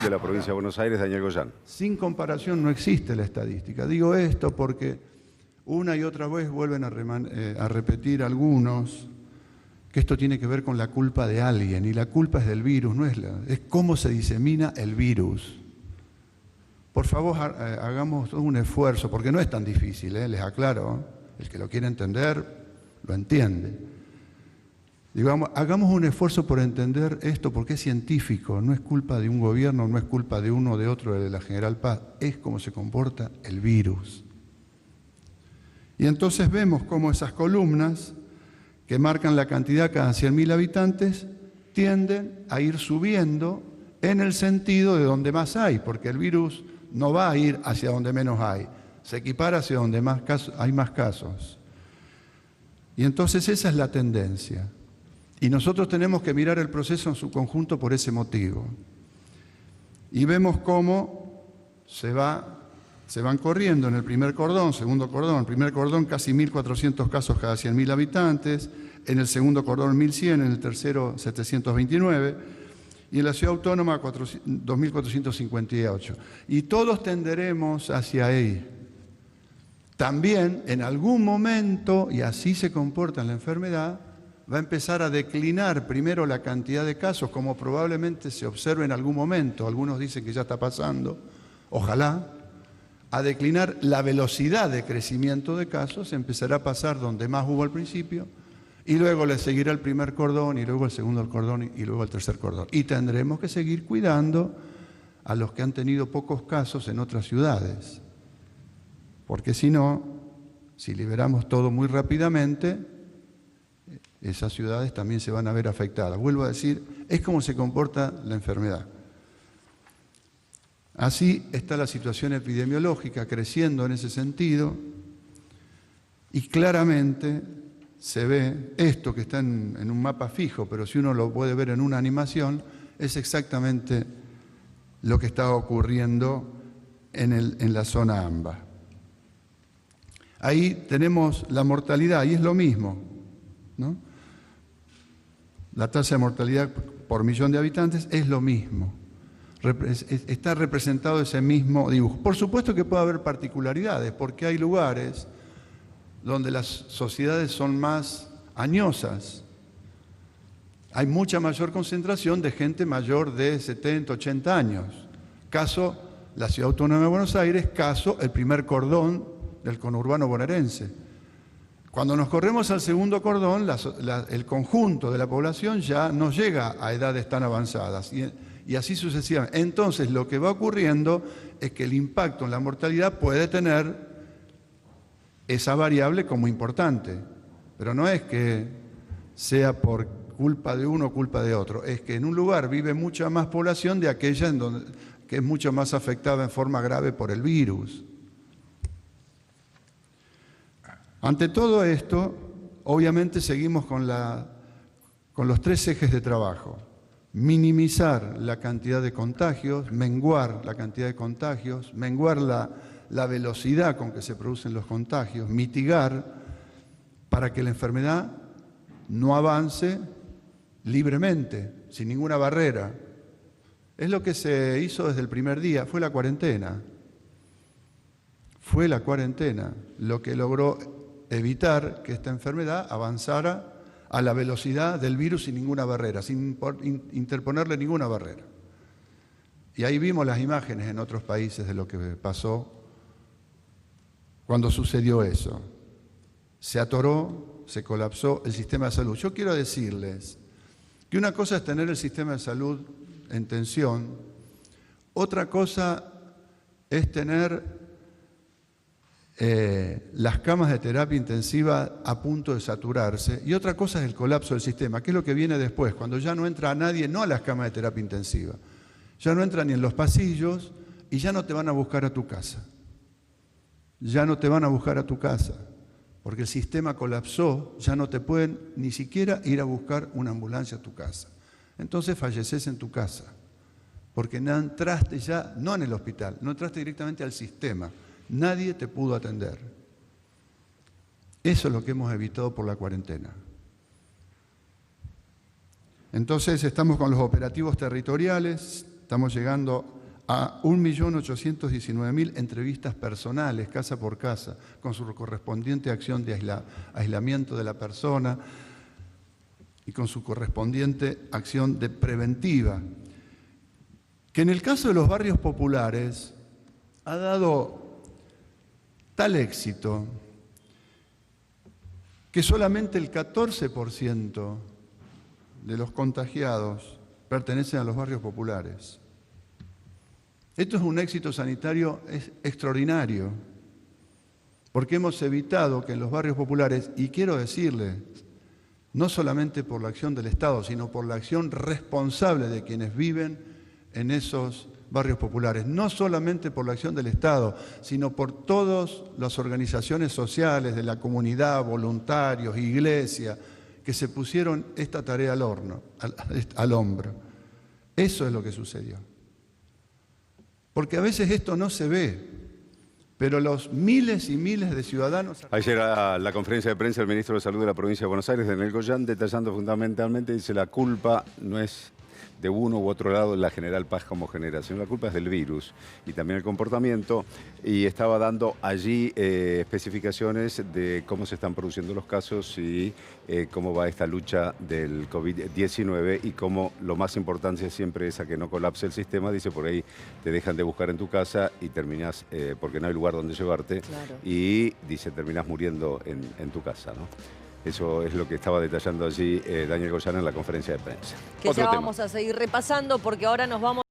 de la provincia de Buenos Aires, Daniel Goyán. Sin comparación no existe la estadística. Digo esto porque una y otra vez vuelven a repetir algunos que esto tiene que ver con la culpa de alguien, y la culpa es del virus, es cómo se disemina el virus. Por favor, hagamos un esfuerzo, porque no es tan difícil, les aclaro, el que lo quiere entender, lo entiende. Digamos, hagamos un esfuerzo por entender esto, porque es científico, no es culpa de un gobierno, no es culpa de uno o de otro, de la General Paz, es cómo se comporta el virus. Y entonces vemos cómo esas columnas que marcan la cantidad cada 100.000 habitantes tienden a ir subiendo en el sentido de donde más hay, porque el virus no va a ir hacia donde menos hay, se equipara hacia donde hay más casos. Y entonces esa es la tendencia. Y nosotros tenemos que mirar el proceso en su conjunto por ese motivo. Y vemos cómo se van corriendo en el primer cordón, segundo cordón. En el primer cordón casi 1.400 casos cada 100.000 habitantes, en el segundo cordón 1.100, en el tercero 729, y en la ciudad autónoma 2.458. Y todos tenderemos hacia ahí. También en algún momento, y así se comporta en la enfermedad, va a empezar a declinar primero la cantidad de casos, como probablemente se observe en algún momento. Algunos dicen que ya está pasando, ojalá. A declinar la velocidad de crecimiento de casos, empezará a pasar donde más hubo al principio, y luego le seguirá el primer cordón, y luego el segundo cordón, y luego el tercer cordón. Y tendremos que seguir cuidando a los que han tenido pocos casos en otras ciudades, porque si no, si liberamos todo muy rápidamente, esas ciudades también se van a ver afectadas. Vuelvo a decir, es como se comporta la enfermedad. Así está la situación epidemiológica creciendo en ese sentido, y claramente se ve esto que está en un mapa fijo, pero si uno lo puede ver en una animación, es exactamente lo que está ocurriendo en la zona AMBA. Ahí tenemos la mortalidad, y es lo mismo, ¿no? La tasa de mortalidad por millón de habitantes es lo mismo. Está representado ese mismo dibujo. Por supuesto que puede haber particularidades, porque hay lugares donde las sociedades son más añosas. Hay mucha mayor concentración de gente mayor de 70, 80 años. Caso la Ciudad Autónoma de Buenos Aires, caso el primer cordón del conurbano bonaerense. Cuando nos corremos al segundo cordón, el conjunto de la población ya no llega a edades tan avanzadas, y así sucesivamente. Entonces, lo que va ocurriendo es que el impacto en la mortalidad puede tener esa variable como importante, pero no es que sea por culpa de uno o culpa de otro, es que en un lugar vive mucha más población de aquella que es mucho más afectada en forma grave por el virus. Ante todo esto, obviamente seguimos con los tres ejes de trabajo: minimizar la cantidad de contagios, menguar la cantidad de contagios, menguar la velocidad con que se producen los contagios, mitigar para que la enfermedad no avance libremente, sin ninguna barrera. Es lo que se hizo desde el primer día, fue la cuarentena. Fue la cuarentena lo que logró evitar que esta enfermedad avanzara a la velocidad del virus sin ninguna barrera, sin interponerle ninguna barrera. Y ahí vimos las imágenes en otros países de lo que pasó cuando sucedió eso. Se atoró, se colapsó el sistema de salud. Yo quiero decirles que una cosa es tener el sistema de salud en tensión, otra cosa es tener las camas de terapia intensiva a punto de saturarse, y otra cosa es el colapso del sistema, que es lo que viene después, cuando ya no entra nadie, no a las camas de terapia intensiva, ya no entra ni en los pasillos, y ya no te van a buscar a tu casa. Ya no te van a buscar a tu casa, porque el sistema colapsó, ya no te pueden ni siquiera ir a buscar una ambulancia a tu casa. Entonces falleces en tu casa, porque no entraste ya, no en el hospital, no entraste directamente al sistema. Nadie te pudo atender. Eso es lo que hemos evitado por la cuarentena. Entonces estamos con los operativos territoriales, Estamos llegando a 1.819.000 entrevistas personales, casa por casa, con su correspondiente acción de aislamiento de la persona y con su correspondiente acción de preventiva, que en el caso de los barrios populares ha dado tal éxito que solamente el 14% de los contagiados pertenecen a los barrios populares. Esto es un éxito sanitario extraordinario, porque hemos evitado que en los barrios populares, y quiero decirle, no solamente por la acción del Estado, sino por la acción responsable de quienes viven en esos barrios populares, no solamente por la acción del Estado, sino por todas las organizaciones sociales de la comunidad, voluntarios, iglesia, que se pusieron esta tarea al hombro. Eso es lo que sucedió. Porque a veces esto no se ve, pero los miles y miles de ciudadanos... Ayer a la conferencia de prensa el ministro de Salud de la provincia de Buenos Aires, Daniel Goyan, detallando fundamentalmente, dice, la culpa no es de uno u otro lado la General Paz como genera, sino la culpa es del virus y también el comportamiento, y estaba dando allí especificaciones de cómo se están produciendo los casos y cómo va esta lucha del COVID-19 y cómo lo más importante siempre es a que no colapse el sistema. Dice, por ahí te dejan de buscar en tu casa y terminás, porque no hay lugar donde llevarte, claro. Y dice, terminás muriendo en tu casa, ¿no? Eso es lo que estaba detallando allí Daniel Goyan en la conferencia de prensa. Que ya vamos a seguir repasando porque ahora nos vamos...